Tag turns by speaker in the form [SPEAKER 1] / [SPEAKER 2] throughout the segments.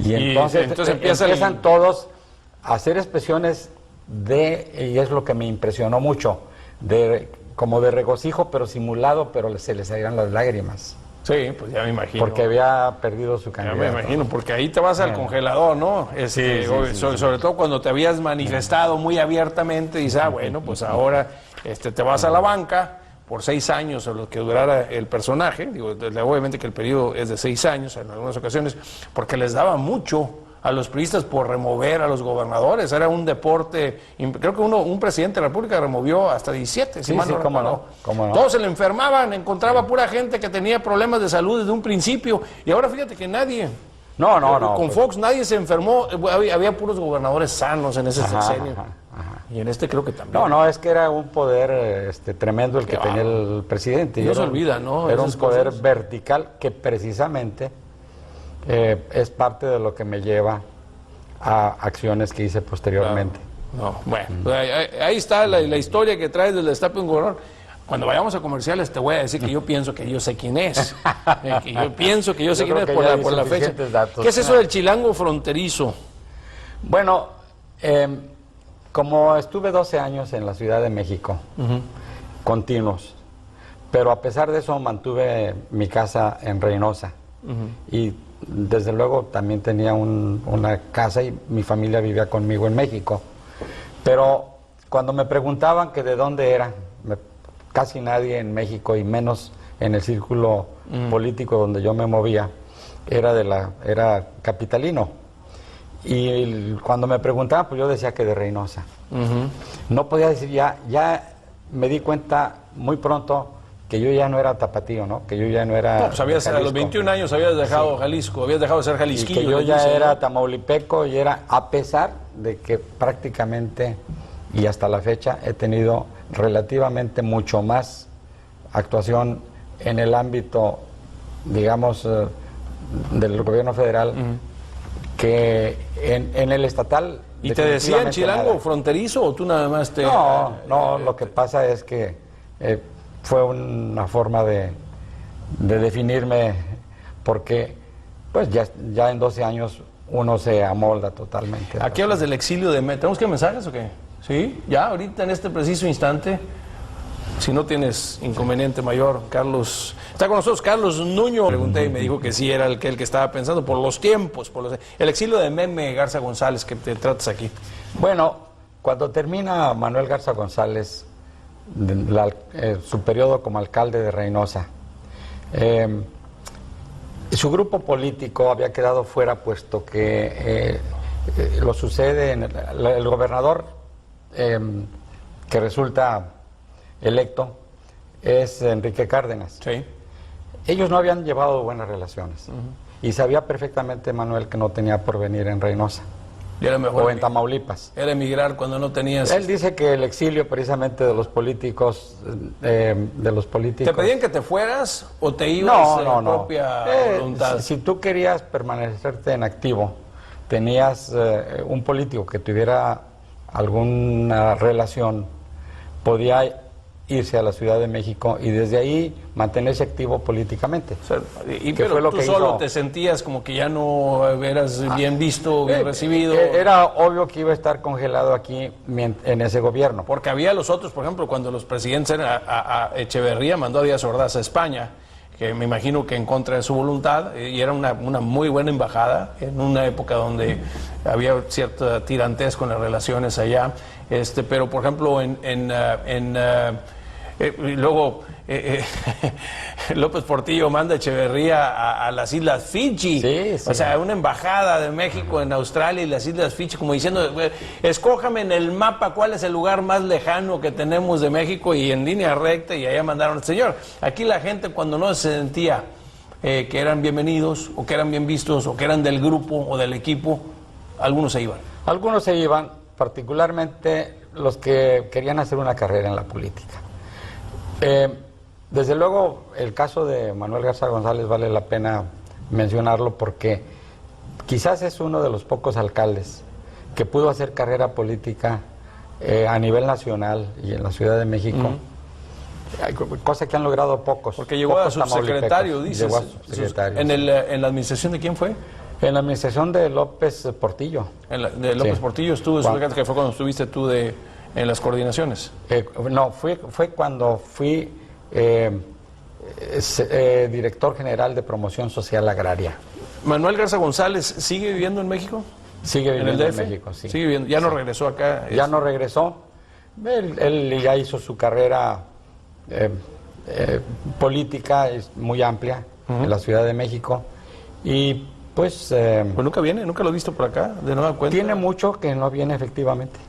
[SPEAKER 1] Y entonces empiezan todos a hacer expresiones y es lo que me impresionó mucho, como de regocijo, pero simulado, pero se les salían las lágrimas.
[SPEAKER 2] Sí, pues ya me imagino.
[SPEAKER 1] Porque había perdido su candidato.
[SPEAKER 2] Ya me imagino, porque ahí te vas al congelador, ¿no? Sobre todo cuando te habías manifestado muy abiertamente, dices, bueno, pues ahora te vas a la banca por 6 años o lo que durara el personaje. Digo, obviamente que el periodo es de 6 años en algunas ocasiones, porque les daba mucho a los priistas por remover a los gobernadores. Era un deporte, creo que un presidente de la República removió hasta 17, si mal no recuerdo.
[SPEAKER 1] ¿Cómo no?
[SPEAKER 2] Todos se le enfermaban, encontraba pura gente que tenía problemas de salud desde un principio, y ahora fíjate que nadie...
[SPEAKER 1] No.
[SPEAKER 2] Con Fox nadie se enfermó, había puros gobernadores sanos en ese sexenio. Y en este creo que también.
[SPEAKER 1] No, es que era un poder tremendo el que tenía el presidente.
[SPEAKER 2] No se olvida, ¿no?
[SPEAKER 1] Era un poder vertical que precisamente es parte de lo que me lleva a acciones que hice posteriormente.
[SPEAKER 2] Bueno, ahí está la historia que traes del destape de un gobernador. Cuando vayamos a comerciales te voy a decir que yo pienso que yo sé quién es. Que yo pienso que yo sé quién es por la fecha.
[SPEAKER 1] Datos.
[SPEAKER 2] ¿Qué es eso del chilango fronterizo?
[SPEAKER 1] Bueno, como estuve 12 años en la Ciudad de México, continuos, pero a pesar de eso mantuve mi casa en Reynosa. Y desde luego también tenía una casa y mi familia vivía conmigo en México. Pero cuando me preguntaban que de dónde era, casi nadie en México y menos en el círculo político donde yo me movía, era capitalino. Y cuando me preguntaban, pues yo decía que de Reynosa. No podía decir, ya me di cuenta muy pronto que yo ya no era tapatío, ¿no? Que yo ya no era...
[SPEAKER 2] No, pues a los 21 años habías dejado Jalisco, habías dejado de ser jalisquillo.
[SPEAKER 1] Y que yo ya era tamaulipeco y a pesar de que prácticamente y hasta la fecha he tenido relativamente mucho más actuación en el ámbito, digamos, del gobierno federal que en el estatal.
[SPEAKER 2] ¿Y te decían chilango fronterizo o tú nada más te...?
[SPEAKER 1] No, lo que pasa es que fue una forma de definirme, porque pues ya en 12 años uno se amolda totalmente.
[SPEAKER 2] Aquí hablas del exilio de ¿Tenemos que mensajes o qué? ¿Sí? Ya, ahorita en este preciso instante, si no tienes inconveniente mayor, Carlos... Está con nosotros Carlos Nuño. Pregunté y me dijo que sí era el que estaba pensando por los tiempos, el exilio de Meme Garza González que te tratas aquí.
[SPEAKER 1] Bueno, cuando termina Manuel Garza González su periodo como alcalde de Reynosa, su grupo político había quedado fuera, puesto que lo sucede en el gobernador que resulta electo es Enrique Cárdenas.
[SPEAKER 2] Sí.
[SPEAKER 1] Ellos no habían llevado buenas relaciones y sabía perfectamente Manuel que no tenía porvenir en Reynosa.
[SPEAKER 2] Y era mejor
[SPEAKER 1] o en Tamaulipas.
[SPEAKER 2] Era emigrar cuando no tenías...
[SPEAKER 1] Él dice que el exilio precisamente de los políticos... ¿Te
[SPEAKER 2] pedían que te fueras o te ibas en propia voluntad?
[SPEAKER 1] Si tú querías permanecerte en activo, tenías un político que tuviera alguna relación, podía irse a la Ciudad de México y desde ahí mantenerse activo políticamente.
[SPEAKER 2] O sea, pero tú solo te sentías como que ya no eras bien visto, bien recibido.
[SPEAKER 1] Era obvio que iba a estar congelado aquí en ese gobierno.
[SPEAKER 2] Porque había los otros, por ejemplo, cuando los presidentes eran a Echeverría, mandó a Díaz Ordaz a España, que me imagino que en contra de su voluntad, y era una muy buena embajada, en una época donde había cierta tirantez con las relaciones allá. Pero, por ejemplo, luego López Portillo manda a Echeverría a las Islas Fiji.
[SPEAKER 1] Sí.
[SPEAKER 2] O sea, una embajada de México en Australia y las Islas Fiji, como diciendo, escójame en el mapa cuál es el lugar más lejano que tenemos de México, y en línea recta, y allá mandaron al señor. Aquí la gente, cuando no se sentía que eran bienvenidos, o que eran bien vistos, o que eran del grupo o del equipo, algunos se iban.
[SPEAKER 1] Algunos se iban, particularmente los que querían hacer una carrera en la política. Desde luego, el caso de Manuel Garza González vale la pena mencionarlo, porque quizás es uno de los pocos alcaldes que pudo hacer carrera política a nivel nacional y en la Ciudad de México, cosa que han logrado pocos.
[SPEAKER 2] Porque llegó a subsecretario, dices.
[SPEAKER 1] Llegó a subsecretario.
[SPEAKER 2] ¿En la administración de quién fue?
[SPEAKER 1] En la administración de López Portillo.
[SPEAKER 2] De López Portillo estuvo, que fue cuando estuviste tú en las coordinaciones.
[SPEAKER 1] No, fue cuando fui director general de promoción social agraria.
[SPEAKER 2] ¿Manuel Garza González sigue viviendo en México?
[SPEAKER 1] Sigue viviendo
[SPEAKER 2] en
[SPEAKER 1] México, sí.
[SPEAKER 2] Sigue viviendo, ya no regresó acá.
[SPEAKER 1] Ya no regresó. Él ya hizo su carrera política, es muy amplia, en la Ciudad de México. Y pues
[SPEAKER 2] nunca viene, nunca lo he visto por acá, de nueva cuenta.
[SPEAKER 1] Tiene mucho que no viene efectivamente.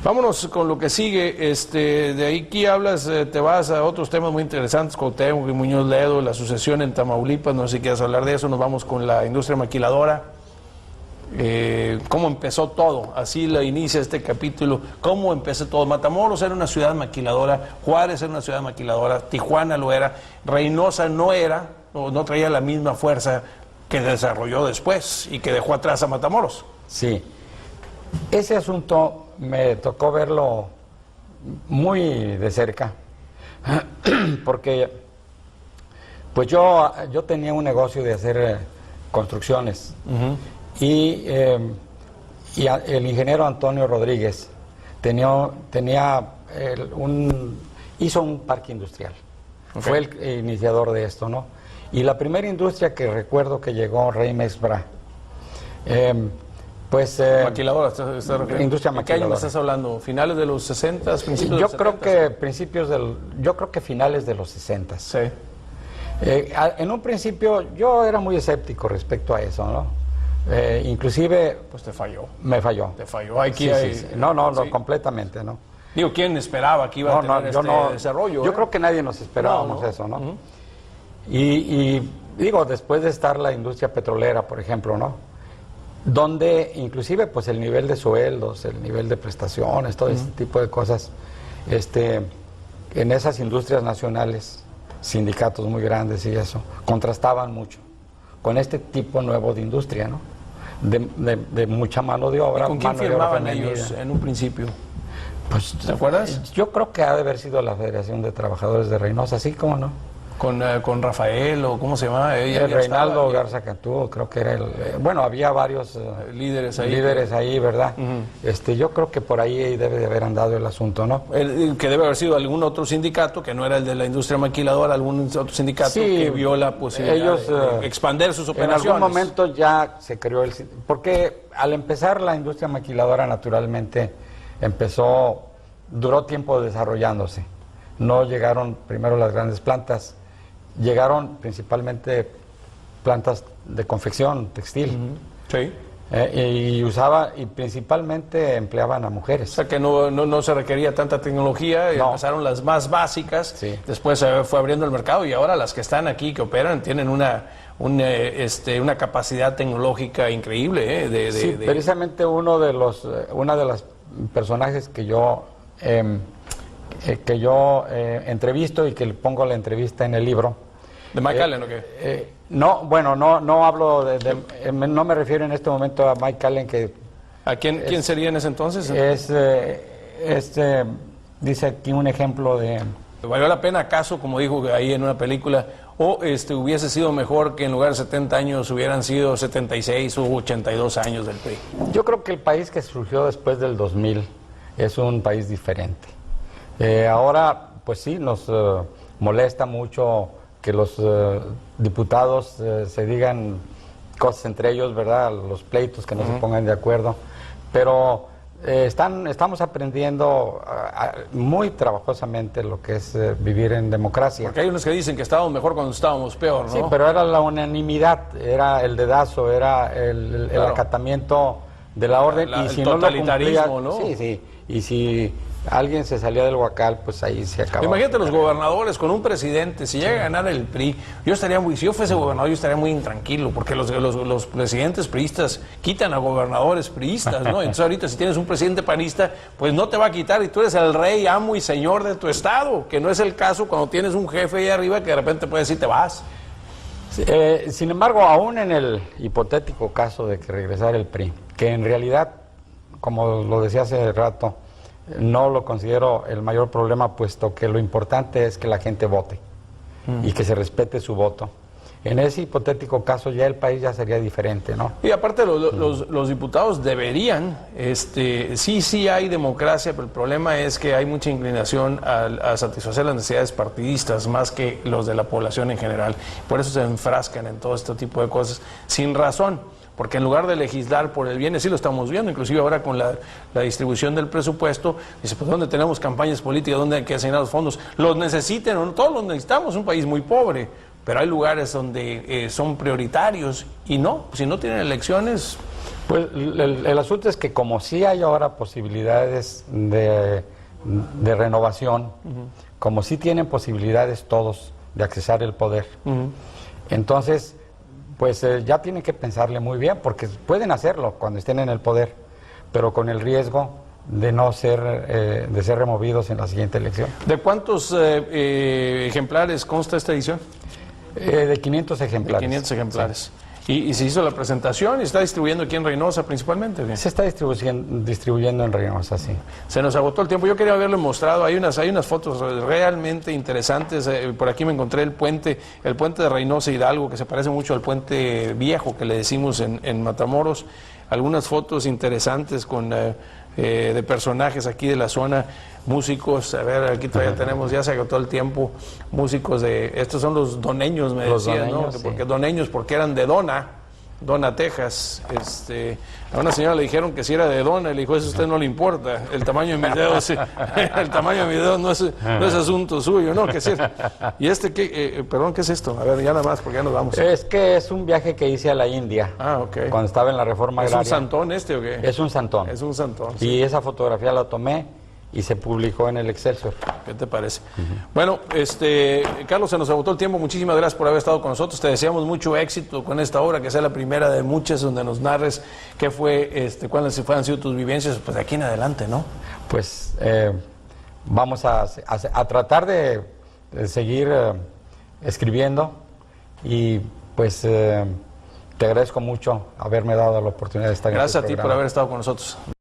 [SPEAKER 2] Vámonos con lo que sigue. De ahí aquí hablas, te vas a otros temas muy interesantes, Cuauhtémoc y Muñoz Ledo, la sucesión en Tamaulipas, no sé si quieres hablar de eso. Nos vamos con la industria maquiladora. Cómo empezó todo, así lo inicia este capítulo, cómo empezó todo. Matamoros era una ciudad maquiladora, Juárez era una ciudad maquiladora, Tijuana lo era, Reynosa no era, no traía la misma fuerza que desarrolló después y que dejó atrás a Matamoros.
[SPEAKER 1] Sí, ese asunto me tocó verlo muy de cerca, porque pues yo tenía un negocio de hacer construcciones. Y el ingeniero Antonio Rodríguez hizo un parque industrial. Fue el iniciador de esto, ¿no? Y la primera industria que recuerdo que llegó, Reimex Bra,
[SPEAKER 2] maquiladora,
[SPEAKER 1] industria maquiladora.
[SPEAKER 2] ¿Qué año me estás hablando? ¿Finales de los 60, principios de los 70?
[SPEAKER 1] Yo creo que finales de los 60.
[SPEAKER 2] Sí.
[SPEAKER 1] En un principio yo era muy escéptico respecto a eso, ¿no? Inclusive...
[SPEAKER 2] Pues te falló.
[SPEAKER 1] Me falló.
[SPEAKER 2] Te falló.
[SPEAKER 1] Sí. No, completamente, ¿no?
[SPEAKER 2] Digo, ¿quién esperaba que iba a tener desarrollo?
[SPEAKER 1] Yo creo que nadie nos esperábamos eso, ¿no? Y digo, después de estar la industria petrolera, por ejemplo, ¿no? Donde inclusive pues el nivel de sueldos, el nivel de prestaciones, todo este tipo de cosas, en esas industrias nacionales, sindicatos muy grandes y eso, contrastaban mucho con este tipo nuevo de industria, ¿no? De mucha mano de obra.
[SPEAKER 2] ¿Y con quién firmaban ellos en un principio?
[SPEAKER 1] Pues,
[SPEAKER 2] ¿te acuerdas?
[SPEAKER 1] Yo creo que ha de haber sido la Federación de Trabajadores de Reynosa, ¿sí? ¿Cómo no?
[SPEAKER 2] Con Rafael, o ¿cómo se llama?
[SPEAKER 1] Reinaldo Garza Cantú, creo que era bueno, había varios
[SPEAKER 2] líderes
[SPEAKER 1] ahí, ¿verdad? Yo creo que por ahí debe de haber andado el asunto, ¿no?
[SPEAKER 2] Que debe haber sido algún otro sindicato, que no era el de la industria maquiladora, algún otro sindicato que vio la posibilidad de expandir sus operaciones.
[SPEAKER 1] En algún momento ya se creó porque al empezar la industria maquiladora naturalmente duró tiempo desarrollándose. No llegaron primero las grandes plantas, llegaron principalmente plantas de confección textil.
[SPEAKER 2] Sí.
[SPEAKER 1] Y principalmente empleaban a mujeres.
[SPEAKER 2] O sea que no se requería tanta tecnología, y empezaron las más básicas, después se fue abriendo el mercado y ahora las que están aquí, que operan, tienen una capacidad tecnológica increíble.
[SPEAKER 1] Precisamente una de las personajes que yo entrevisto y que le pongo la entrevista en el libro.
[SPEAKER 2] ¿De Mike Allen o qué?
[SPEAKER 1] No, bueno, no hablo no me refiero en este momento a Mike Allen, que...
[SPEAKER 2] ¿A quién sería en ese entonces?
[SPEAKER 1] Dice aquí un ejemplo de...
[SPEAKER 2] ¿Valió la pena acaso, como dijo ahí en una película, hubiese sido mejor que en lugar de 70 años hubieran sido 76 u 82 años del PRI?
[SPEAKER 1] Yo creo que el país que surgió después del 2000 es un país diferente. Ahora, pues sí, nos molesta mucho que los diputados se digan cosas entre ellos, ¿verdad? Los pleitos, que no se pongan de acuerdo. Pero estamos aprendiendo muy trabajosamente lo que es vivir en democracia.
[SPEAKER 2] Porque hay unos que dicen que estábamos mejor cuando estábamos peor, ¿no?
[SPEAKER 1] Sí, pero era la unanimidad, era el dedazo, era el acatamiento de la orden.
[SPEAKER 2] Y si no lo cumplía, ¿no?
[SPEAKER 1] Sí. Y si alguien se salía del huacal, pues ahí se acabó.
[SPEAKER 2] Imagínate los gobernadores con un presidente, si llega a ganar el PRI, si yo fuese gobernador, yo estaría muy intranquilo, porque los presidentes priistas quitan a gobernadores priistas, ¿no? Entonces ahorita si tienes un presidente panista, pues no te va a quitar y tú eres el rey, amo y señor de tu estado, que no es el caso cuando tienes un jefe ahí arriba que de repente puede decir te vas.
[SPEAKER 1] Sin embargo, aún en el hipotético caso de que regresara el PRI, que en realidad, como lo decía hace rato, no lo considero el mayor problema, puesto que lo importante es que la gente vote y que se respete su voto. En ese hipotético caso ya el país ya sería diferente, ¿no?
[SPEAKER 2] Y aparte los diputados deberían, sí hay democracia, pero el problema es que hay mucha inclinación a satisfacer las necesidades partidistas más que los de la población en general. Por eso se enfrascan en todo este tipo de cosas sin razón. Porque en lugar de legislar por el bien, sí lo estamos viendo, inclusive ahora con la distribución del presupuesto, dice, pues ¿dónde tenemos campañas políticas? ¿Dónde hay que asignar los fondos? Los necesiten, ¿no? Todos los necesitamos, un país muy pobre, pero hay lugares donde son prioritarios y no, si no tienen elecciones.
[SPEAKER 1] Pues el asunto es que como sí hay ahora posibilidades de renovación, como sí tienen posibilidades todos de accesar el poder, entonces pues ya tienen que pensarle muy bien, porque pueden hacerlo cuando estén en el poder, pero con el riesgo de no ser, de ser removidos en la siguiente elección.
[SPEAKER 2] ¿De cuántos ejemplares consta esta edición?
[SPEAKER 1] De 500 ejemplares.
[SPEAKER 2] De 500 ejemplares. Sí. Y se hizo la presentación y está distribuyendo aquí en Reynosa principalmente. ¿Bien?
[SPEAKER 1] Se está distribuyendo en Reynosa, sí.
[SPEAKER 2] Se nos agotó el tiempo. Yo quería haberle mostrado, hay unas fotos realmente interesantes. Por aquí me encontré el puente de Reynosa Hidalgo, que se parece mucho al puente viejo que le decimos en Matamoros. Algunas fotos interesantes con de personajes aquí de la zona, músicos, a ver, aquí todavía tenemos, ya se agotó el tiempo, músicos estos son los doneños, me decían, ¿no? Sí. Porque doneños, porque eran de Dona, Texas. A una señora le dijeron que si era de Dona, y le dijo, eso a usted no le importa, el tamaño de mi dedo, el tamaño de mi dedo no es asunto suyo, ¿no? Que y perdón, ¿qué es esto? A ver, ya nada más, porque ya nos vamos.
[SPEAKER 1] Es que es un viaje que hice a la India.
[SPEAKER 2] Ah, ok.
[SPEAKER 1] Cuando estaba en la reforma agraria.
[SPEAKER 2] ¿Es un santón o qué?
[SPEAKER 1] Es un santón.
[SPEAKER 2] Es un santón.
[SPEAKER 1] Sí. Y esa fotografía la tomé y se publicó en el Excelsior.
[SPEAKER 2] ¿Qué te parece? Bueno, Carlos, se nos agotó el tiempo. Muchísimas gracias por haber estado con nosotros. Te deseamos mucho éxito con esta obra, que sea la primera de muchas donde nos narres qué fue, cuáles han sido tus vivencias, pues de aquí en adelante, ¿no?
[SPEAKER 1] Pues vamos a tratar de seguir escribiendo y pues te agradezco mucho haberme dado la oportunidad de estar en este programa.
[SPEAKER 2] Gracias a ti por haber estado con nosotros.